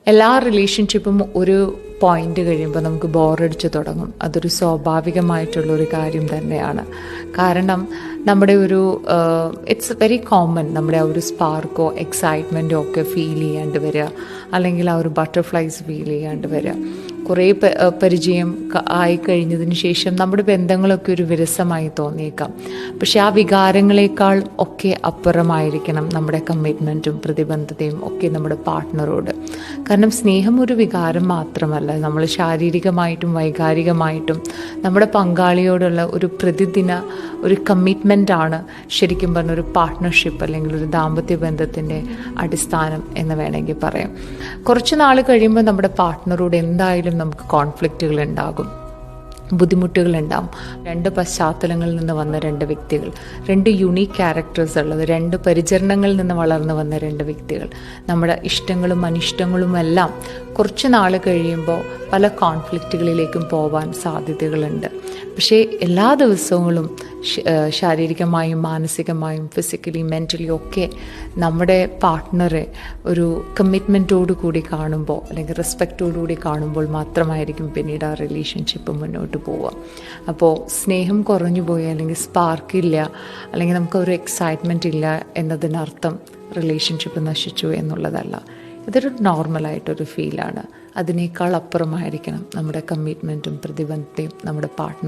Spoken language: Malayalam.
എല്ലാ റിലേഷൻഷിപ്പും ഒരു പോയിന്റ് കഴിയുമ്പോൾ നമുക്ക് ബോറടിച്ച് തുടങ്ങും. അതൊരു സ്വാഭാവികമായിട്ടുള്ളൊരു കാര്യം തന്നെയാണ്. കാരണം നമ്മുടെ ഒരു ഇറ്റ്സ് വെരി കോമൺ, നമ്മുടെ ആ ഒരു സ്പാർക്കോ എക്സൈറ്റ്മെൻറ്റോ ഒക്കെ ഫീൽ ചെയ്യാണ്ട് വരിക, അല്ലെങ്കിൽ ആ ഒരു ബട്ടർഫ്ലൈസ് ഫീൽ ചെയ്യാണ്ട് വരിക. കുറേ പരിചയം ആയിക്കഴിഞ്ഞതിന് ശേഷം നമ്മുടെ ബന്ധങ്ങളൊക്കെ ഒരു വിരസമായി തോന്നിയേക്കാം. പക്ഷെ ആ വികാരങ്ങളെക്കാൾ ഒക്കെ അപ്പുറമായിരിക്കണം നമ്മുടെ കമ്മിറ്റ്മെൻറ്റും പ്രതിബദ്ധതയും ഒക്കെ നമ്മുടെ പാർട്ട്ണറോട്. കാരണം സ്നേഹം ഒരു വികാരം മാത്രമല്ല, നമ്മൾ ശാരീരികമായിട്ടും വൈകാരികമായിട്ടും നമ്മുടെ പങ്കാളിയോടുള്ള ഒരു പ്രതിദിന ഒരു കമ്മിറ്റ്മെൻറ്റാണ് ശരിക്കും പറഞ്ഞ ഒരു പാർട്ട്ണർഷിപ്പ് അല്ലെങ്കിൽ ഒരു ദാമ്പത്യ ബന്ധത്തിൻ്റെ അടിസ്ഥാനം എന്ന് വേണമെങ്കിൽ പറയാം. കുറച്ച് നാൾ കഴിയുമ്പോൾ നമ്മുടെ പാർട്ട്ണറോട് എന്തായാലും നമുക്ക് കോൺഫ്ലിക്റ്റുകൾ ഉണ്ടാകും, ബുദ്ധിമുട്ടുകളുണ്ടാവും. രണ്ട് പശ്ചാത്തലങ്ങളിൽ നിന്ന് വന്ന രണ്ട് വ്യക്തികൾ, രണ്ട് യുണീക്ക് ക്യാരക്ടേഴ്സ് ഉള്ളത്, രണ്ട് പരിചരണങ്ങളിൽ നിന്ന് വളർന്നു വന്ന രണ്ട് വ്യക്തികൾ, നമ്മുടെ ഇഷ്ടങ്ങളും അനിഷ്ടങ്ങളും എല്ലാം കുറച്ച് നാൾ കഴിയുമ്പോൾ പല കോൺഫ്ലിക്റ്റുകളിലേക്കും പോവാൻ സാധ്യതകളുണ്ട്. പക്ഷേ എല്ലാ ദിവസങ്ങളും ശാരീരികമായും മാനസികമായും ഫിസിക്കലി മെൻ്റലി ഒക്കെ നമ്മുടെ പാർട്ട്ണറെ ഒരു കമ്മിറ്റ്മെൻറ്റോടു കൂടി കാണുമ്പോൾ അല്ലെങ്കിൽ റെസ്പെക്റ്റോടു കൂടി കാണുമ്പോൾ മാത്രമായിരിക്കും പിന്നീട് ആ റിലേഷൻഷിപ്പ് മുന്നോട്ട് പോവുക. അപ്പോൾ സ്നേഹം കുറഞ്ഞു പോയി അല്ലെങ്കിൽ സ്പാർക്കില്ല അല്ലെങ്കിൽ നമുക്കൊരു എക്സൈറ്റ്മെൻറ്റ് ഇല്ല എന്നതിനർത്ഥം റിലേഷൻഷിപ്പ് നശിച്ചു എന്നുള്ളതല്ല. ഇതൊരു നോർമലായിട്ടൊരു ഫീലാണ്. അതിനേക്കാൾ അപ്പുറമായിരിക്കണം നമ്മുടെ കമ്മിറ്റ്മെൻറ്റും പ്രതിബദ്ധതയും നമ്മുടെ പാർട്ട്ണർ